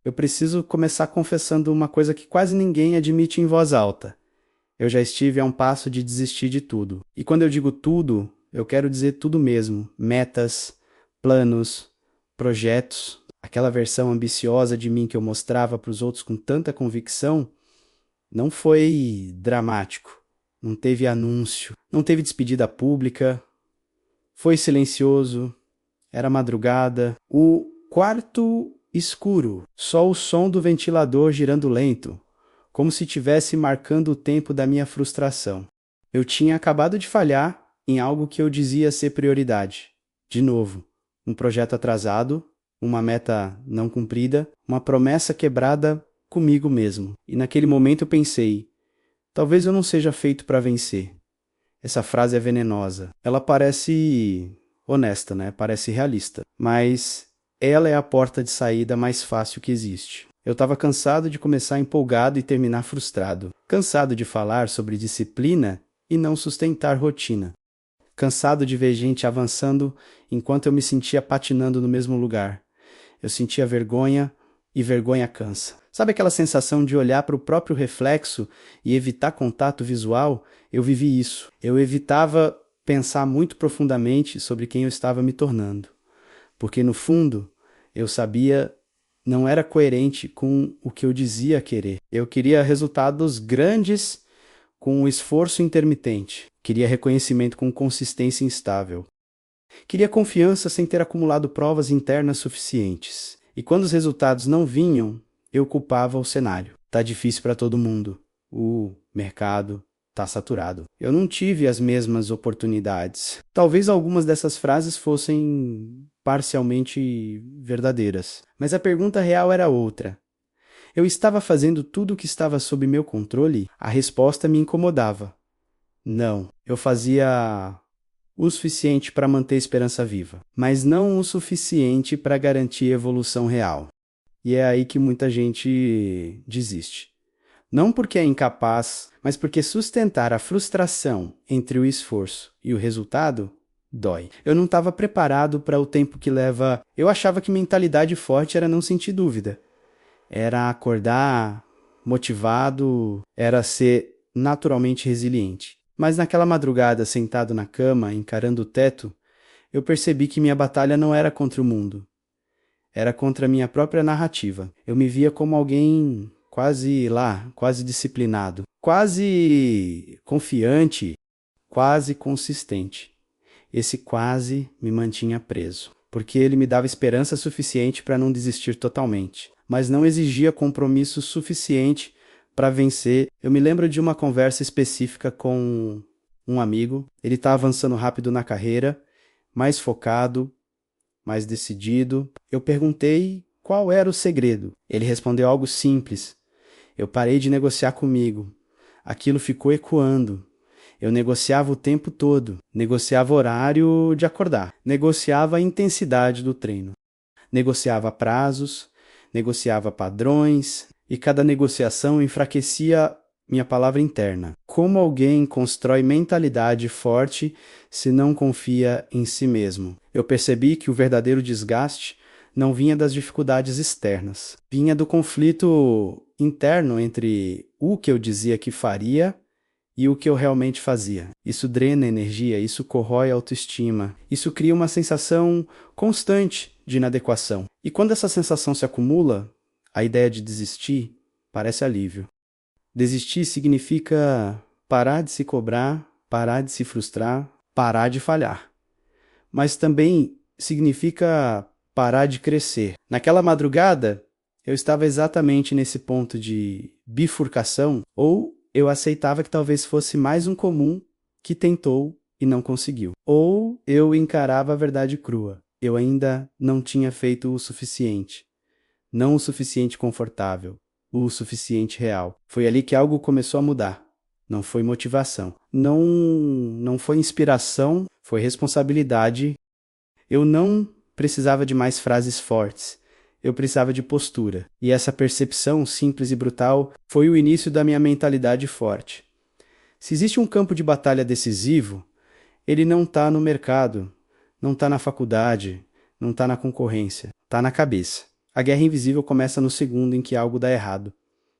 Eu preciso começar confessando uma coisa que quase ninguém admite em voz alta. Eu já estive a um passo de desistir de tudo. E quando eu digo tudo, eu quero dizer tudo mesmo. Metas, planos, projetos. Aquela versão ambiciosa de mim que eu mostrava para os outros com tanta convicção, não foi dramático. Não teve anúncio. Não teve despedida pública. Foi silencioso. Era madrugada. O quarto escuro. Só o som do ventilador girando lento, como se estivesse marcando o tempo da minha frustração. Eu tinha acabado de falhar em algo que eu dizia ser prioridade. De novo, um projeto atrasado, uma meta não cumprida, uma promessa quebrada comigo mesmo. E naquele momento eu pensei, talvez eu não seja feito para vencer. Essa frase é venenosa. Ela parece honesta, né? Parece realista. Mas ela é a porta de saída mais fácil que existe. Eu estava cansado de começar empolgado e terminar frustrado. Cansado de falar sobre disciplina e não sustentar rotina. Cansado de ver gente avançando enquanto eu me sentia patinando no mesmo lugar. Eu sentia vergonha e vergonha cansa. Sabe aquela sensação de olhar para o próprio reflexo e evitar contato visual? Eu vivi isso. Eu evitava pensar muito profundamente sobre quem eu estava me tornando. Porque no fundo, eu sabia não era coerente com o que eu dizia querer. Eu queria resultados grandes com um esforço intermitente. Queria reconhecimento com consistência instável. Queria confiança sem ter acumulado provas internas suficientes. E quando os resultados não vinham, eu culpava o cenário. Tá difícil para todo mundo. O mercado tá saturado. Eu não tive as mesmas oportunidades. Talvez algumas dessas frases fossem parcialmente verdadeiras. Mas a pergunta real era outra. Eu estava fazendo tudo o que estava sob meu controle? A resposta me incomodava. Não, eu fazia o suficiente para manter a esperança viva, mas não o suficiente para garantir evolução real. E é aí que muita gente desiste. Não porque é incapaz, mas porque sustentar a frustração entre o esforço e o resultado dói. Eu não estava preparado para o tempo que leva. Eu achava que mentalidade forte era não sentir dúvida. Era acordar motivado, era ser naturalmente resiliente. Mas naquela madrugada, sentado na cama, encarando o teto, eu percebi que minha batalha não era contra o mundo. Era contra a minha própria narrativa. Eu me via como alguém quase disciplinado, quase confiante, quase consistente. Esse quase me mantinha preso, porque ele me dava esperança suficiente para não desistir totalmente, mas não exigia compromisso suficiente para vencer. Eu me lembro de uma conversa específica com um amigo. Ele está avançando rápido na carreira, mais focado, mais decidido. Eu perguntei qual era o segredo. Ele respondeu algo simples. Eu parei de negociar comigo. Aquilo ficou ecoando. Eu negociava o tempo todo. Negociava o horário de acordar. Negociava a intensidade do treino. Negociava prazos. Negociava padrões. E cada negociação enfraquecia minha palavra interna. Como alguém constrói mentalidade forte se não confia em si mesmo? Eu percebi que o verdadeiro desgaste não vinha das dificuldades externas. Vinha do conflito interno entre o que eu dizia que faria e o que eu realmente fazia. Isso drena energia, isso corrói a autoestima, isso cria uma sensação constante de inadequação. E quando essa sensação se acumula, a ideia de desistir parece alívio. Desistir significa parar de se cobrar, parar de se frustrar, parar de falhar. Mas também significa parar de crescer. Naquela madrugada, eu estava exatamente nesse ponto de bifurcação, ou eu aceitava que talvez fosse mais um comum que tentou e não conseguiu. Ou eu encarava a verdade crua. Eu ainda não tinha feito o suficiente. Não o suficiente confortável. O suficiente real. Foi ali que algo começou a mudar. Não foi motivação. Não foi inspiração. Foi responsabilidade. Eu não precisava de mais frases fortes. Eu precisava de postura. E essa percepção simples e brutal foi o início da minha mentalidade forte. Se existe um campo de batalha decisivo, ele não está no mercado, não está na faculdade, não está na concorrência, está na cabeça. A guerra invisível começa no segundo em que algo dá errado.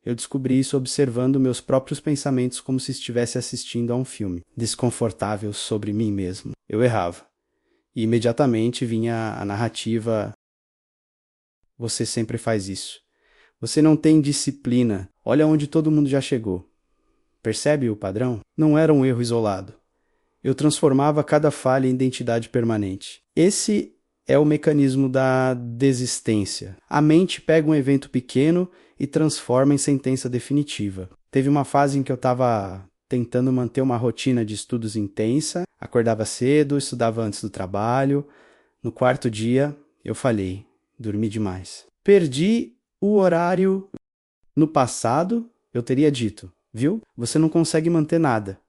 Eu descobri isso observando meus próprios pensamentos como se estivesse assistindo a um filme, desconfortável sobre mim mesmo. Eu errava. E imediatamente vinha a narrativa: você sempre faz isso. Você não tem disciplina. Olha onde todo mundo já chegou. Percebe o padrão? Não era um erro isolado. Eu transformava cada falha em identidade permanente. Esse é o mecanismo da desistência. A mente pega um evento pequeno e transforma em sentença definitiva. Teve uma fase em que eu estava tentando manter uma rotina de estudos intensa, acordava cedo, estudava antes do trabalho. No quarto dia, eu falhei, dormi demais. Perdi o horário. No passado, eu teria dito: viu? Você não consegue manter nada.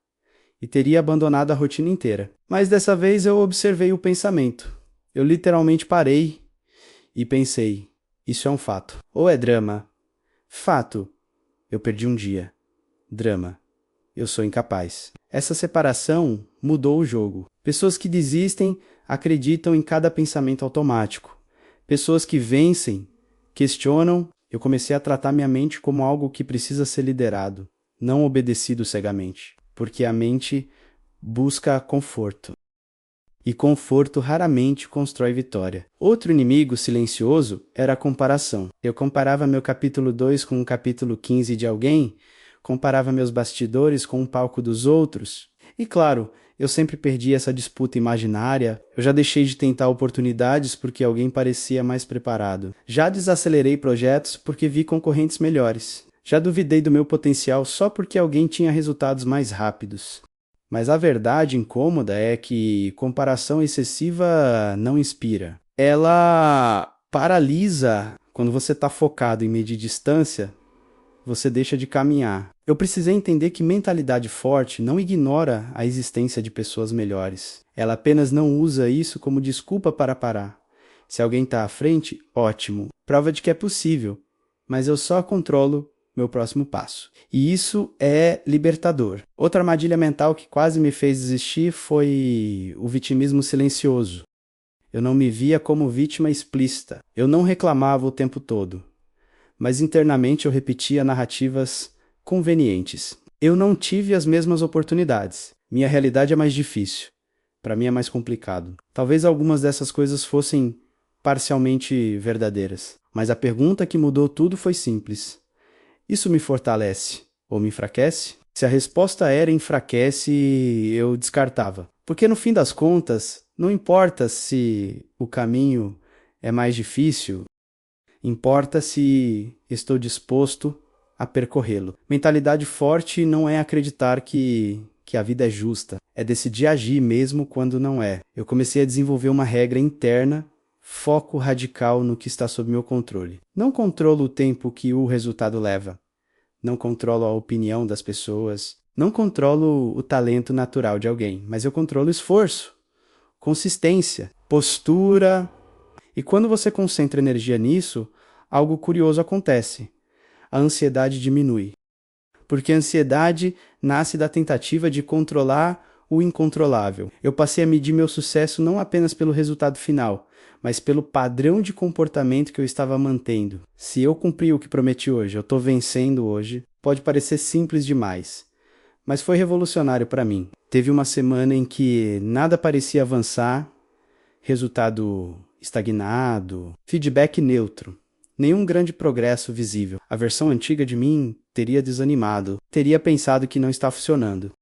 E teria abandonado a rotina inteira. Mas dessa vez eu observei o pensamento. Eu literalmente parei e pensei: isso é um fato. Ou é drama? Fato: eu perdi um dia. Drama: eu sou incapaz. Essa separação mudou o jogo. Pessoas que desistem acreditam em cada pensamento automático. Pessoas que vencem questionam. Eu comecei a tratar minha mente como algo que precisa ser liderado, não obedecido cegamente, porque a mente busca conforto. E conforto raramente constrói vitória. Outro inimigo silencioso era a comparação. Eu comparava meu capítulo 2 com o capítulo 15 de alguém, comparava meus bastidores com o palco dos outros. E claro, eu sempre perdi essa disputa imaginária. Eu já deixei de tentar oportunidades porque alguém parecia mais preparado. Já desacelerei projetos porque vi concorrentes melhores. Já duvidei do meu potencial só porque alguém tinha resultados mais rápidos. Mas a verdade incômoda é que comparação excessiva não inspira. Ela paralisa. Quando você está focado em medir distância, você deixa de caminhar. Eu precisei entender que mentalidade forte não ignora a existência de pessoas melhores. Ela apenas não usa isso como desculpa para parar. Se alguém está à frente, ótimo. Prova de que é possível. Mas eu só controlo meu próximo passo. E isso é libertador. Outra armadilha mental que quase me fez desistir foi o vitimismo silencioso. Eu não me via como vítima explícita. Eu não reclamava o tempo todo. Mas internamente eu repetia narrativas convenientes. Eu não tive as mesmas oportunidades. Minha realidade é mais difícil. Para mim é mais complicado. Talvez algumas dessas coisas fossem parcialmente verdadeiras. Mas a pergunta que mudou tudo foi simples: isso me fortalece ou me enfraquece? Se a resposta era enfraquece, eu descartava. Porque no fim das contas, não importa se o caminho é mais difícil, importa se estou disposto a percorrê-lo. Mentalidade forte não é acreditar que a vida é justa. É decidir agir mesmo quando não é. Eu comecei a desenvolver uma regra interna, foco radical no que está sob meu controle. Não controlo o tempo que o resultado leva. Não controlo a opinião das pessoas. Não controlo o talento natural de alguém. Mas eu controlo o esforço, consistência, postura. E quando você concentra energia nisso, algo curioso acontece. A ansiedade diminui. Porque a ansiedade nasce da tentativa de controlar o incontrolável. Eu passei a medir meu sucesso não apenas pelo resultado final, mas pelo padrão de comportamento que eu estava mantendo. Se eu cumpri o que prometi hoje, eu estou vencendo hoje, pode parecer simples demais, mas foi revolucionário para mim. Teve uma semana em que nada parecia avançar, resultado estagnado, feedback neutro. Nenhum grande progresso visível. A versão antiga de mim teria desanimado, teria pensado que não está funcionando.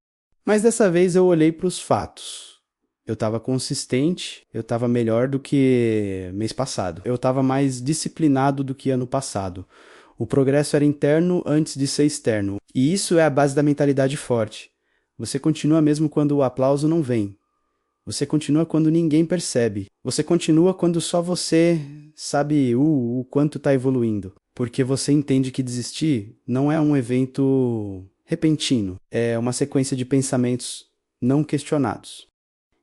Mas dessa vez eu olhei para os fatos. Eu estava consistente, eu estava melhor do que mês passado. Eu estava mais disciplinado do que ano passado. O progresso era interno antes de ser externo. E isso é a base da mentalidade forte. Você continua mesmo quando o aplauso não vem. Você continua quando ninguém percebe. Você continua quando só você sabe o quanto está evoluindo. Porque você entende que desistir não é um evento repentino. É uma sequência de pensamentos não questionados.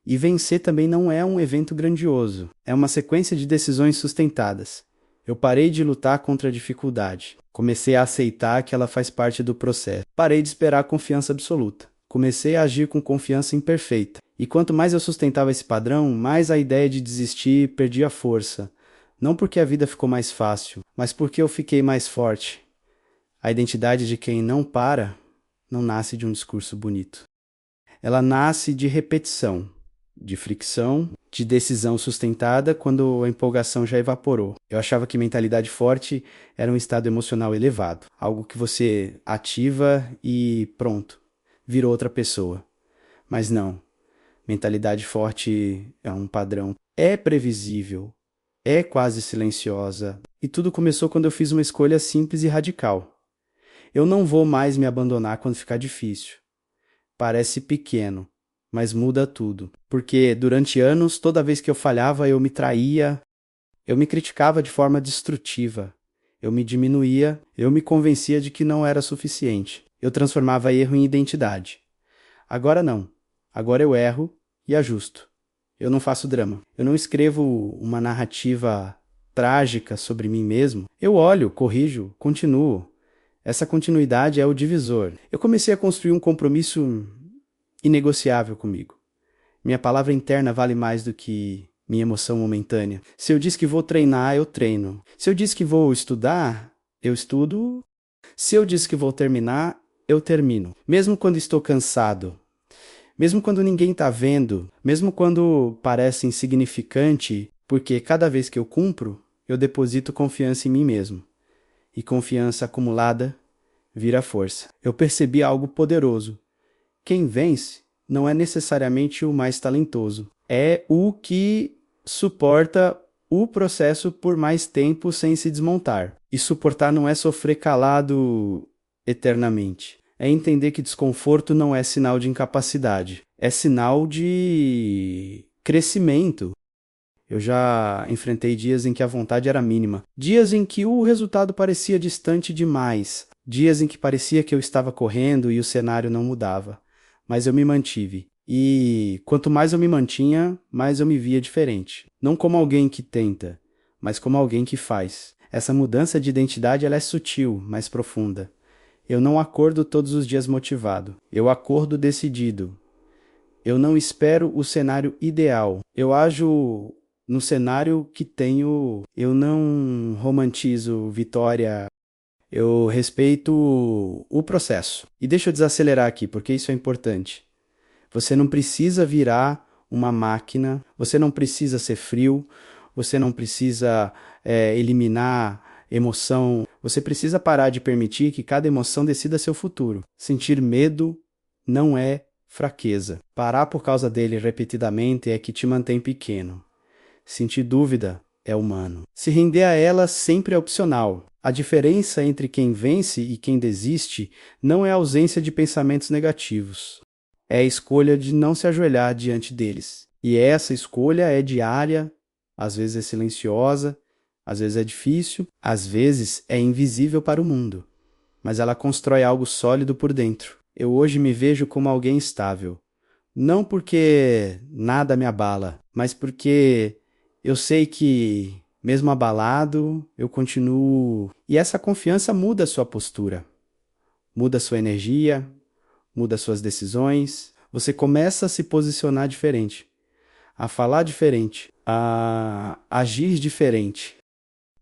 E vencer também não é um evento grandioso. É uma sequência de decisões sustentadas. Eu parei de lutar contra a dificuldade. Comecei a aceitar que ela faz parte do processo. Parei de esperar a confiança absoluta. Comecei a agir com confiança imperfeita. E quanto mais eu sustentava esse padrão, mais a ideia de desistir perdia força. Não porque a vida ficou mais fácil, mas porque eu fiquei mais forte. A identidade de quem não para não nasce de um discurso bonito. Ela nasce de repetição, de fricção, de decisão sustentada quando a empolgação já evaporou. Eu achava que mentalidade forte era um estado emocional elevado, algo que você ativa e pronto, virou outra pessoa. Mas não, mentalidade forte é um padrão. É previsível, é quase silenciosa, e tudo começou quando eu fiz uma escolha simples e radical. Eu não vou mais me abandonar quando ficar difícil. Parece pequeno, mas muda tudo. Porque durante anos, toda vez que eu falhava, eu me traía, eu me criticava de forma destrutiva, eu me diminuía, eu me convencia de que não era suficiente. Eu transformava erro em identidade. Agora não. Agora eu erro e ajusto. Eu não faço drama. Eu não escrevo uma narrativa trágica sobre mim mesmo. Eu olho, corrijo, continuo. Essa continuidade é o divisor. Eu comecei a construir um compromisso inegociável comigo. Minha palavra interna vale mais do que minha emoção momentânea. Se eu disse que vou treinar, eu treino. Se eu disse que vou estudar, eu estudo. Se eu disse que vou terminar, eu termino. Mesmo quando estou cansado, mesmo quando ninguém está vendo, mesmo quando parece insignificante, porque cada vez que eu cumpro, eu deposito confiança em mim mesmo. E confiança acumulada vira força. Eu percebi algo poderoso. Quem vence não é necessariamente o mais talentoso. É o que suporta o processo por mais tempo sem se desmontar. E suportar não é sofrer calado eternamente. É entender que desconforto não é sinal de incapacidade. É sinal de crescimento. Eu já enfrentei dias em que a vontade era mínima. Dias em que o resultado parecia distante demais. Dias em que parecia que eu estava correndo e o cenário não mudava. Mas eu me mantive. E quanto mais eu me mantinha, mais eu me via diferente. Não como alguém que tenta, mas como alguém que faz. Essa mudança de identidade ela é sutil, mas profunda. Eu não acordo todos os dias motivado. Eu acordo decidido. Eu não espero o cenário ideal. Eu ajo no cenário que tenho. Eu não romantizo vitória. Eu respeito o processo. E deixa eu desacelerar aqui, porque isso é importante. Você não precisa virar uma máquina, você não precisa ser frio, você não precisa eliminar emoção. Você precisa parar de permitir que cada emoção decida seu futuro. Sentir medo não é fraqueza. Parar por causa dele repetidamente é que te mantém pequeno. Sentir dúvida é humano. Se render a ela sempre é opcional. A diferença entre quem vence e quem desiste não é a ausência de pensamentos negativos. É a escolha de não se ajoelhar diante deles. E essa escolha é diária, às vezes é silenciosa, às vezes é difícil, às vezes é invisível para o mundo. Mas ela constrói algo sólido por dentro. Eu hoje me vejo como alguém estável. Não porque nada me abala, mas porque eu sei que, mesmo abalado, eu continuo. E essa confiança muda a sua postura, muda a sua energia, muda as suas decisões. Você começa a se posicionar diferente, a falar diferente, a agir diferente,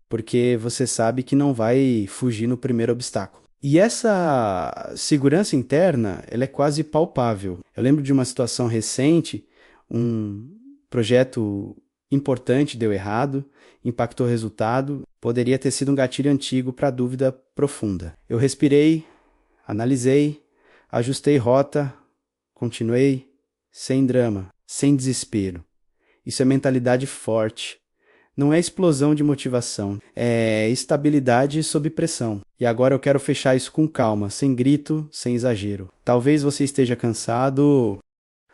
porque você sabe que não vai fugir no primeiro obstáculo. E essa segurança interna, ela é quase palpável. Eu lembro de uma situação recente, um projeto importante deu errado, impactou o resultado, poderia ter sido um gatilho antigo para dúvida profunda. Eu respirei, analisei, ajustei rota, continuei, sem drama, sem desespero. Isso é mentalidade forte. Não é explosão de motivação, é estabilidade sob pressão. E agora eu quero fechar isso com calma, sem grito, sem exagero. Talvez você esteja cansado,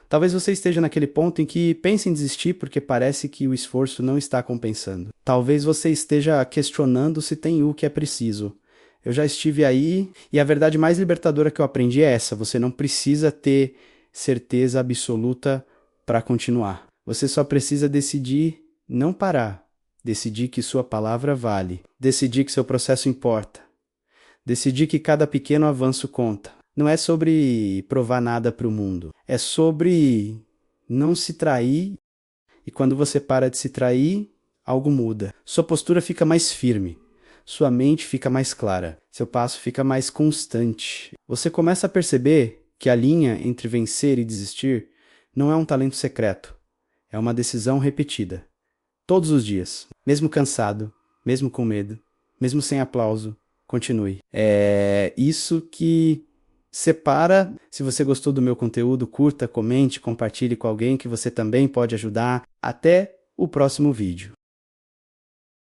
talvez você esteja naquele ponto em que pensa em desistir porque parece que o esforço não está compensando. Talvez você esteja questionando se tem o que é preciso. Eu já estive aí e a verdade mais libertadora que eu aprendi é essa: você não precisa ter certeza absoluta para continuar. Você só precisa decidir não parar. Decidir que sua palavra vale. Decidir que seu processo importa. Decidir que cada pequeno avanço conta. Não é sobre provar nada para o mundo. É sobre não se trair. E quando você para de se trair, algo muda. Sua postura fica mais firme. Sua mente fica mais clara. Seu passo fica mais constante. Você começa a perceber que a linha entre vencer e desistir não é um talento secreto. É uma decisão repetida. Todos os dias. Mesmo cansado, mesmo com medo, mesmo sem aplauso, continue. É isso que separa. Se você gostou do meu conteúdo, curta, comente, compartilhe com alguém que você também pode ajudar. Até o próximo vídeo.